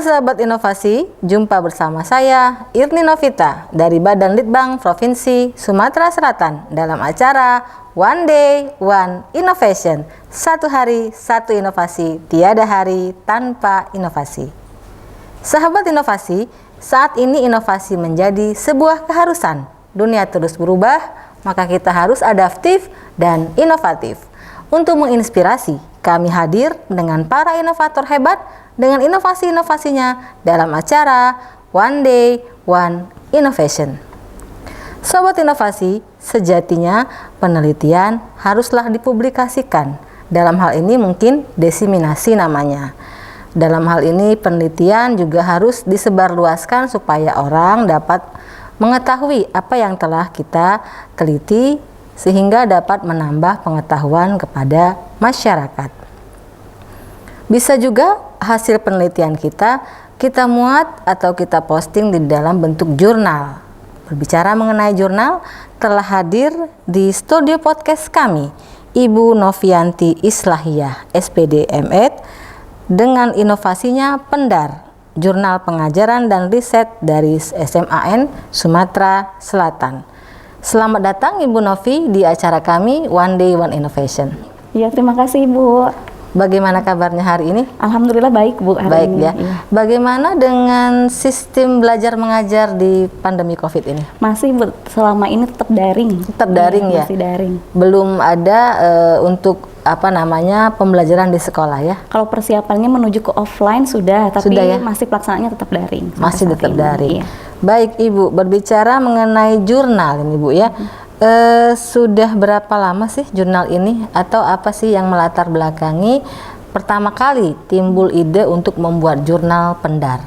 sahabat inovasi, jumpa bersama saya Irni Novita dari Badan Litbang Provinsi Sumatera Selatan dalam acara One Day One Innovation. Satu hari, satu inovasi, tiada hari tanpa inovasi. Sahabat inovasi, saat ini inovasi menjadi sebuah keharusan. Dunia terus berubah, maka kita harus adaptif dan inovatif. Untuk menginspirasi, kami hadir dengan para inovator hebat dengan inovasi-inovasinya dalam acara One Day One Innovation. Sobat inovasi, sejatinya penelitian haruslah dipublikasikan. Dalam hal ini mungkin diseminasi namanya. Dalam hal ini penelitian juga harus disebarluaskan supaya orang dapat mengetahui apa yang telah kita teliti sehingga dapat menambah pengetahuan kepada masyarakat. Bisa juga hasil penelitian kita muat atau kita posting di dalam bentuk jurnal. Berbicara mengenai jurnal, telah hadir di studio podcast kami Ibu Novianti Islahiyah, SPD M.Ed, dengan inovasinya Pendar, Jurnal Pengajaran dan Riset dari SMAN Sumatera Selatan. Selamat datang Ibu Novi di acara kami One Day One Innovation. Ya, terima kasih Ibu. Bagaimana kabarnya hari ini? Alhamdulillah baik Bu hari baik ini. Ya. Iya. Bagaimana dengan sistem belajar mengajar di pandemi COVID ini? Masih Bu, selama ini tetap daring. Tetap daring ya? Masih daring. Belum ada untuk pembelajaran di sekolah ya? Kalau persiapannya menuju ke offline sudah, tapi sudah, ya? Masih pelaksanaannya tetap daring. Masih tetap daring. Iya. Baik Ibu, berbicara mengenai jurnal ini Bu ya. Sudah berapa lama sih jurnal ini atau apa sih yang melatar belakangi pertama kali timbul ide untuk membuat jurnal Pendar?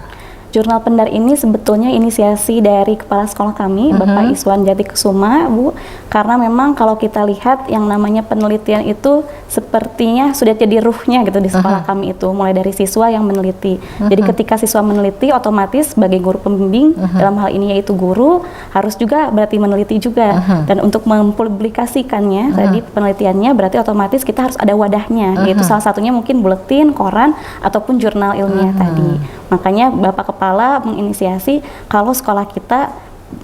Jurnal Pendar ini sebetulnya inisiasi dari kepala sekolah kami, Bapak Iswan Jati Kusuma, Bu. Karena memang kalau kita lihat yang namanya penelitian itu sepertinya sudah jadi ruhnya gitu di sekolah kami itu, mulai dari siswa yang meneliti. Jadi ketika siswa meneliti, otomatis sebagai guru pembimbing, dalam hal ini yaitu guru, harus juga berarti meneliti juga. Dan untuk mempublikasikannya, tadi penelitiannya berarti otomatis kita harus ada wadahnya, yaitu salah satunya mungkin buletin, koran, ataupun jurnal ilmiah tadi. Makanya Bapak Kepala menginisiasi kalau sekolah kita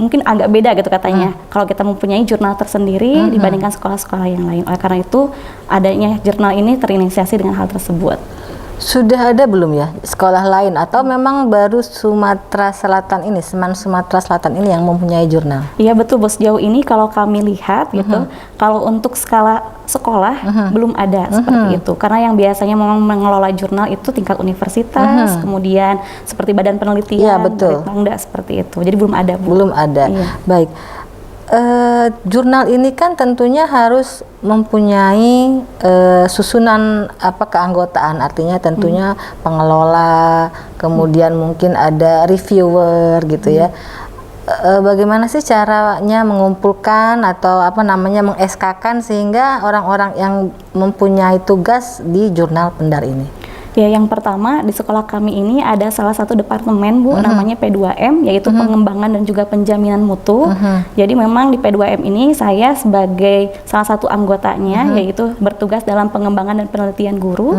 mungkin agak beda gitu katanya. Kalau kita mempunyai jurnal tersendiri dibandingkan sekolah-sekolah yang lain. Oleh karena itu adanya jurnal ini terinisiasi dengan hal tersebut. Sudah ada belum ya sekolah lain atau memang baru Sumatera Selatan ini, Seman Sumatera Selatan ini yang mempunyai jurnal? Iya betul Bos, sejauh ini kalau kami lihat gitu, kalau untuk skala sekolah belum ada seperti itu. Karena yang biasanya memang mengelola jurnal itu tingkat universitas, kemudian seperti badan penelitian, ya, betul. Bangda seperti itu. Jadi belum ada Bu. Belum ada. Iya. Baik. Jurnal ini kan tentunya harus mempunyai susunan keanggotaan, artinya tentunya pengelola, kemudian mungkin ada reviewer gitu ya. Bagaimana sih caranya mengumpulkan atau meng-SK-kan sehingga orang-orang yang mempunyai tugas di jurnal Pendar ini? Ya, yang pertama di sekolah kami ini ada salah satu departemen Bu, namanya P2M, yaitu pengembangan dan juga penjaminan mutu. Jadi memang di P2M ini saya sebagai salah satu anggotanya, yaitu bertugas dalam pengembangan dan penelitian guru.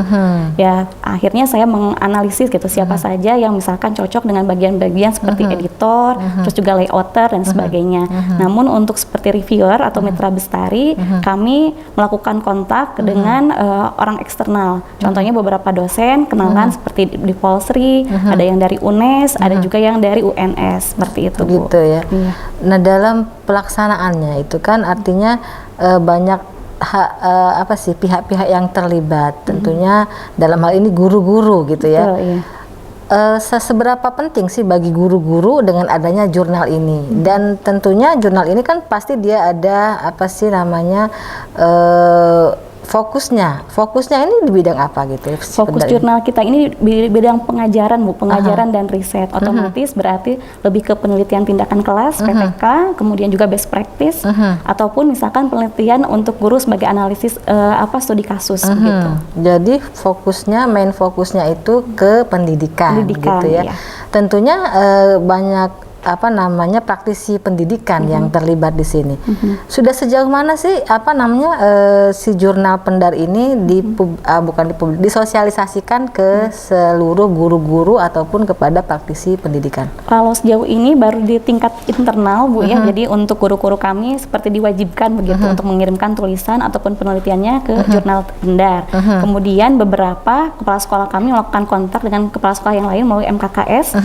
Ya, akhirnya saya menganalisis gitu siapa saja yang misalkan cocok dengan bagian-bagian seperti editor, terus juga layouter dan sebagainya. Namun untuk seperti reviewer atau mitra bestari, kami melakukan kontak dengan orang eksternal. Contohnya beberapa dosen kenalan seperti di Polsri, ada yang dari UNES, ada juga yang dari UNS, seperti itu Bu. Gitu ya. Iya. Nah dalam pelaksanaannya itu kan artinya banyak pihak-pihak yang terlibat, tentunya dalam hal ini guru-guru gitu ya. Betul, iya. Seberapa penting sih bagi guru-guru dengan adanya jurnal ini? Dan tentunya jurnal ini kan pasti dia ada fokusnya ini di bidang apa gitu? Fokus jurnal kita ini di bidang pengajaran Bu, pengajaran dan riset. Otomatis berarti lebih ke penelitian tindakan kelas, PTK, kemudian juga best practice, ataupun misalkan penelitian untuk guru sebagai analisis studi kasus gitu. Jadi main fokusnya itu ke pendidikan gitu ya. Iya. Tentunya banyak apa namanya praktisi pendidikan yang terlibat di sini. Sudah sejauh mana sih apa namanya si jurnal Pendar ini disosialisasikan ke seluruh guru-guru ataupun kepada praktisi pendidikan? Kalau sejauh ini baru di tingkat internal Bu ya, jadi untuk guru-guru kami seperti diwajibkan begitu untuk mengirimkan tulisan ataupun penelitiannya ke jurnal Pendar. Kemudian beberapa kepala sekolah kami melakukan kontak dengan kepala sekolah yang lain melalui MKKS,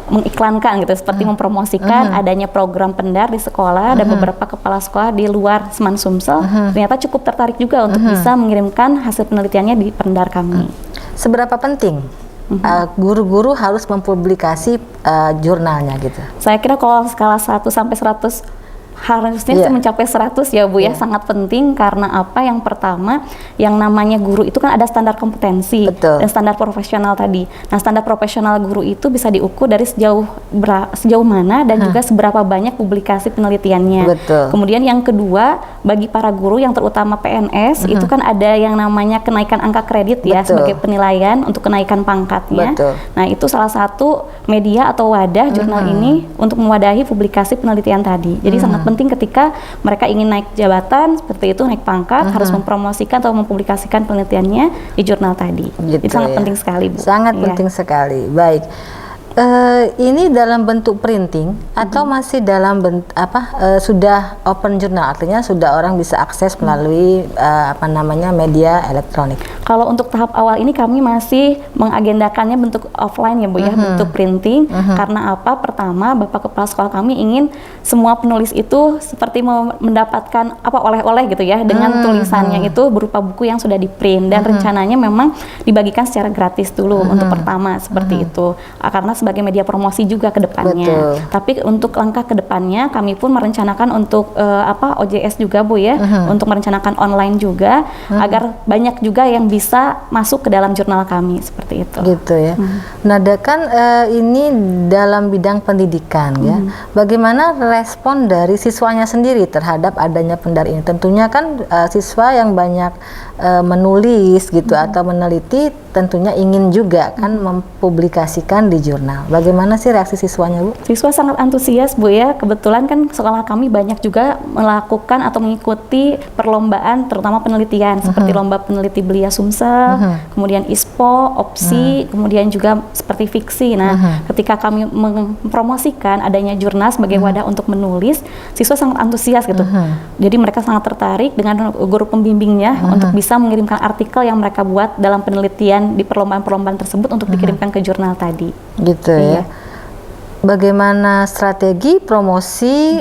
mengiklankan gitu, seperti mempromosikan adanya program Pendar di sekolah, dan beberapa kepala sekolah di luar Seman Sumsel ternyata cukup tertarik juga untuk bisa mengirimkan hasil penelitiannya di Pendar kami. Seberapa penting guru-guru harus mempublikasi jurnalnya gitu? Saya kira kalau skala 1 sampai 100 harusnya sih mencapai 100 ya Bu ya, sangat penting. Karena apa? Yang pertama, yang namanya guru itu kan ada standar kompetensi dan standar profesional tadi. Nah, standar profesional guru itu bisa diukur dari sejauh mana dan juga seberapa banyak publikasi penelitiannya. Kemudian yang kedua, bagi para guru yang terutama PNS itu kan ada yang namanya kenaikan angka kredit ya sebagai penilaian untuk kenaikan pangkatnya. Nah, itu salah satu media atau wadah jurnal ini untuk mewadahi publikasi penelitian tadi. Jadi sangat penting ketika mereka ingin naik jabatan seperti itu, naik pangkat, harus mempromosikan atau mempublikasikan penelitiannya di jurnal tadi. Itu sangat penting sekali Bu. Sangat penting sekali. Baik. Ini dalam bentuk printing atau masih dalam sudah open journal, artinya sudah orang bisa akses melalui media elektronik. Kalau untuk tahap awal ini kami masih mengagendakannya bentuk offline ya Bu ya, bentuk printing. Karena apa? Pertama, Bapak Kepala Sekolah kami ingin semua penulis itu seperti mendapatkan oleh-oleh gitu ya, dengan tulisannya itu berupa buku yang sudah di-print, dan rencananya memang dibagikan secara gratis dulu untuk pertama seperti itu. Karena sebagai media promosi juga ke depannya. Tapi untuk langkah ke depannya kami pun merencanakan untuk OJS juga Bu ya, untuk merencanakan online juga agar banyak juga yang bisa masuk ke dalam jurnal kami seperti itu. Gitu ya. Nada kan ini dalam bidang pendidikan ya. Bagaimana respon dari siswanya sendiri terhadap adanya Pendar ini? Tentunya kan siswa yang banyak menulis gitu atau meneliti tentunya ingin juga kan mempublikasikan di jurnal. Bagaimana sih reaksi siswanya Bu? Siswa sangat antusias Bu ya. Kebetulan kan sekolah kami banyak juga melakukan atau mengikuti perlombaan terutama penelitian seperti lomba peneliti belia Sumsel, kemudian ISPO, OPSI, kemudian juga seperti fiksi. Nah, ketika kami mempromosikan adanya jurnal sebagai wadah untuk menulis, siswa sangat antusias gitu. Jadi mereka sangat tertarik dengan guru pembimbingnya untuk bisa mengirimkan artikel yang mereka buat dalam penelitian di perlombaan-perlombaan tersebut untuk dikirimkan ke jurnal tadi. Gitu ya. Bagaimana strategi promosi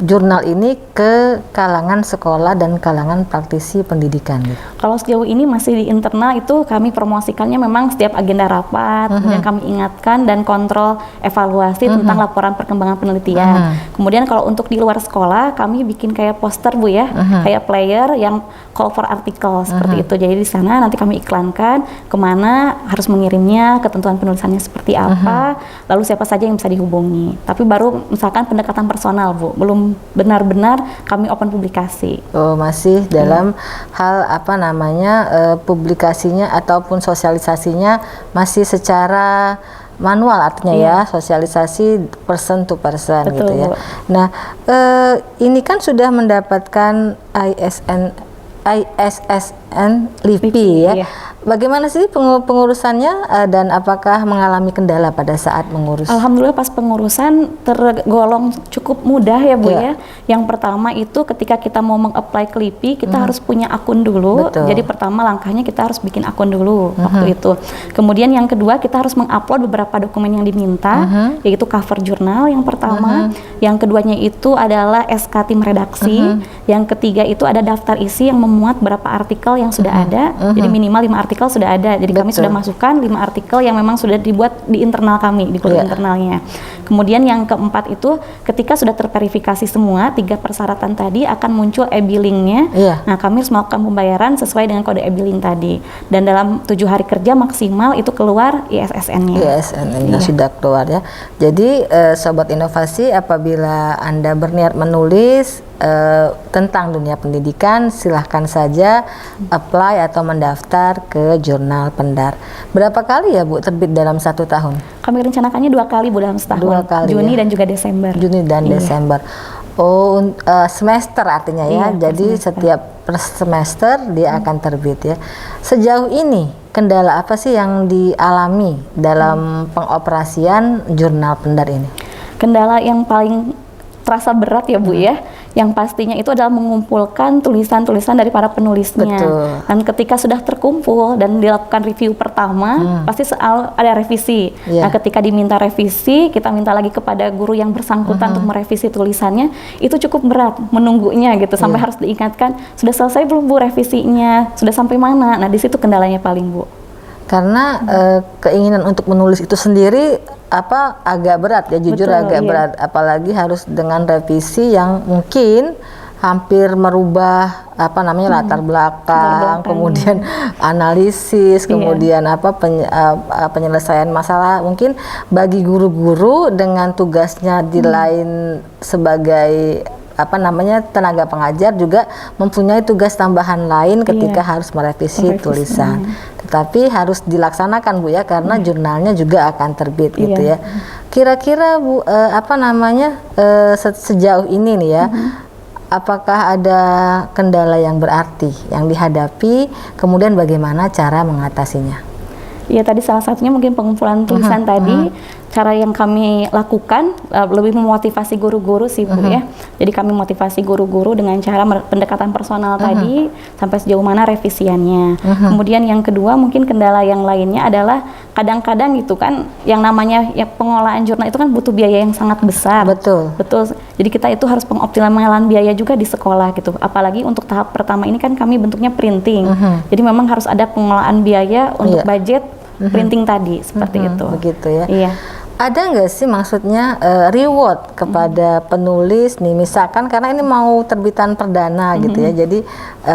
jurnal ini ke kalangan sekolah dan kalangan praktisi pendidikan gitu? Kalau sejauh ini masih di internal itu kami promosikannya memang setiap agenda rapat, kemudian kami ingatkan dan kontrol evaluasi tentang laporan perkembangan penelitian. Kemudian kalau untuk di luar sekolah kami bikin kayak poster Bu ya, kayak player yang call for article seperti itu. Jadi di sana nanti kami iklankan kemana harus mengirimnya, ketentuan penulisannya seperti apa, lalu siapa saja yang bisa dihubungi. Tapi baru misalkan pendekatan personal Bu, belum benar-benar kami open publikasi. Oh, masih dalam hal publikasinya ataupun sosialisasinya masih secara manual artinya ya, sosialisasi person to person. Betul, gitu ya. Nah, ini kan sudah mendapatkan ISSN LIPI ya. Bagaimana sih pengurusannya dan apakah mengalami kendala pada saat mengurus? Alhamdulillah pas pengurusan tergolong cukup mudah ya Bu ya. Yang pertama itu ketika kita mau meng-apply ke LIPI kita harus punya akun dulu. Jadi pertama langkahnya kita harus bikin akun dulu waktu itu. Kemudian yang kedua kita harus mengupload beberapa dokumen yang diminta, yaitu cover jurnal yang pertama. Yang keduanya itu adalah SK tim redaksi. Yang ketiga itu ada daftar isi yang memuat beberapa artikel yang sudah ada. Jadi minimal 5 artikel sudah ada. Jadi kami sudah masukkan 5 artikel yang memang sudah dibuat di internal kami, di kuliah internalnya. Kemudian yang keempat itu ketika sudah terverifikasi semua 3 persyaratan tadi akan muncul e-billingnya. Nah, kami harus melakukan pembayaran sesuai dengan kode e-billing tadi. Dan dalam 7 hari kerja maksimal itu keluar ISSN-nya. ISSN-nya sudah keluar ya. Jadi Sobat Inovasi, apabila Anda berniat menulis tentang dunia pendidikan, silahkan saja apply atau mendaftar ke jurnal Pendar. Berapa kali ya Bu terbit dalam 1 tahun? Kami rencanakannya 2 kali Bu dalam setahun. 2 kali Juni ya? dan juga Desember. Juni dan Iya. Desember. Semester artinya ya. Iya, Jadi per semester. setiap per semester dia akan terbit ya. Sejauh ini kendala apa sih yang dialami dalam pengoperasian jurnal Pendar ini? Kendala yang paling terasa berat ya Bu ya, yang pastinya itu adalah mengumpulkan tulisan-tulisan dari para penulisnya. Betul. Dan ketika sudah terkumpul dan dilakukan review pertama, pasti soal ada revisi. Iya. Nah, ketika diminta revisi, kita minta lagi kepada guru yang bersangkutan untuk merevisi tulisannya, itu cukup berat menunggunya gitu, sampai harus diingatkan, sudah selesai belum Bu revisinya, sudah sampai mana? Nah, di situ kendalanya paling Bu. Karena keinginan untuk menulis itu sendiri agak berat ya, jujur Betul, agak iya. berat, apalagi harus dengan revisi yang mungkin hampir merubah latar belakang, kemudian analisis, kemudian penyelesaian masalah. Mungkin bagi guru-guru dengan tugasnya di lain sebagai tenaga pengajar juga mempunyai tugas tambahan lain ketika harus merevisi tulisan. Tetapi harus dilaksanakan Bu ya, karena jurnalnya juga akan terbit gitu ya. Kira-kira Bu sejauh ini nih ya, apakah ada kendala yang berarti yang dihadapi, kemudian bagaimana cara mengatasinya? Ya, tadi salah satunya mungkin pengumpulan tulisan tadi. Cara yang kami lakukan lebih memotivasi guru-guru sih Bu ya. Jadi kami motivasi guru-guru dengan cara pendekatan personal tadi sampai sejauh mana revisiannya. Kemudian yang kedua mungkin kendala yang lainnya adalah kadang-kadang gitu kan, yang namanya ya pengelolaan jurnal itu kan butuh biaya yang sangat besar. Betul. Betul. Jadi kita itu harus pengoptimalan biaya juga di sekolah gitu. Apalagi untuk tahap pertama ini kan kami bentuknya printing. Jadi memang harus ada pengelolaan biaya untuk budget printing tadi, seperti itu. Begitu ya. Iya. Ada nggak sih maksudnya reward kepada penulis nih, misalkan karena ini mau terbitan perdana gitu ya, jadi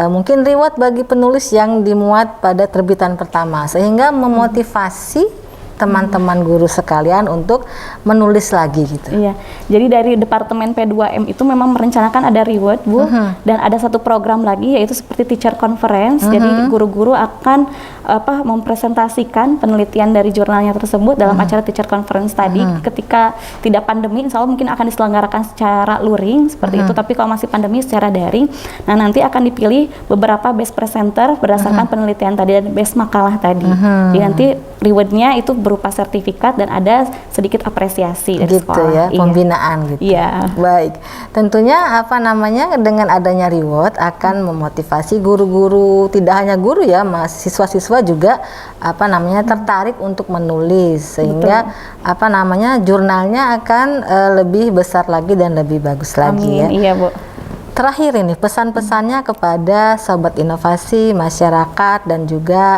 mungkin reward bagi penulis yang dimuat pada terbitan pertama sehingga memotivasi teman-teman guru sekalian untuk menulis lagi gitu. Iya, jadi dari Departemen P2M itu memang merencanakan ada reward Bu, dan ada satu program lagi yaitu seperti teacher conference. Jadi guru-guru akan mempresentasikan penelitian dari jurnalnya tersebut dalam acara teacher conference tadi. Ketika tidak pandemi, insya Allah mungkin akan diselenggarakan secara luring seperti itu. Tapi kalau masih pandemi secara daring. Nah, nanti akan dipilih beberapa best presenter berdasarkan penelitian tadi dan best makalah tadi. Jadi nanti rewardnya itu berupa sertifikat dan ada sedikit apresiasi dari gitu sekolah. ya, pembinaan gitu. Iya. Baik, tentunya dengan adanya reward akan memotivasi guru-guru, tidak hanya guru ya, siswa-siswa juga tertarik untuk menulis sehingga jurnalnya akan lebih besar lagi dan lebih bagus lagi ya. Iya Bu. Terakhir ini pesan-pesannya kepada sobat inovasi, masyarakat dan juga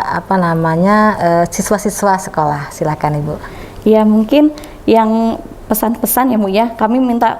siswa-siswa sekolah. Silakan Ibu. Ya, mungkin yang pesan-pesan ya Bu ya, kami minta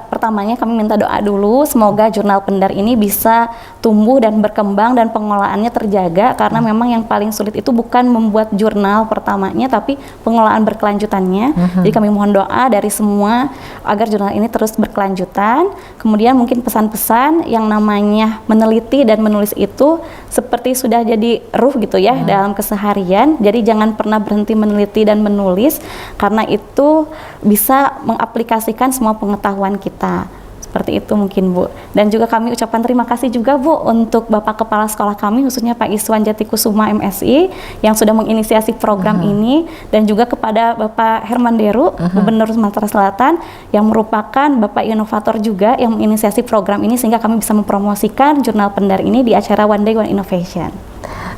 doa dulu semoga jurnal Pendar ini bisa tumbuh dan berkembang dan pengelolaannya terjaga, karena memang yang paling sulit itu bukan membuat jurnal pertamanya tapi pengelolaan berkelanjutannya. Jadi kami mohon doa dari semua agar jurnal ini terus berkelanjutan. Kemudian mungkin pesan-pesan yang namanya meneliti dan menulis itu seperti sudah jadi ruh gitu ya dalam keseharian. Jadi jangan pernah berhenti meneliti dan menulis, karena itu bisa mengaplikasikan semua pengetahuan kita. Seperti itu mungkin Bu. Dan juga kami ucapkan terima kasih juga Bu untuk Bapak Kepala Sekolah kami, khususnya Pak Iswan Jatikusuma MSI yang sudah menginisiasi program ini, dan juga kepada Bapak Herman Deru, Gubernur Sumatera Selatan, yang merupakan Bapak inovator juga yang menginisiasi program ini sehingga kami bisa mempromosikan jurnal Pendar ini di acara One Day One Innovation.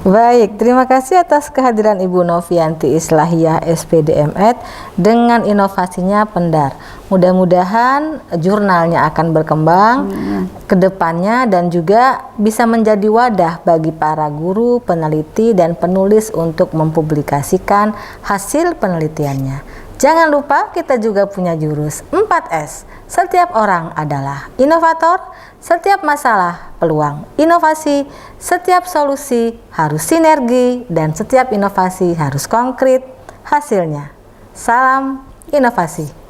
Baik, terima kasih atas kehadiran Ibu Novianti Islahiyah SPDMEd dengan inovasinya Pendar. Mudah-mudahan jurnalnya akan berkembang ke depannya dan juga bisa menjadi wadah bagi para guru, peneliti, dan penulis untuk mempublikasikan hasil penelitiannya. Jangan lupa kita juga punya jurus 4S. Setiap orang adalah inovator, setiap masalah peluang inovasi, setiap solusi harus sinergi, dan setiap inovasi harus konkret hasilnya. Salam inovasi.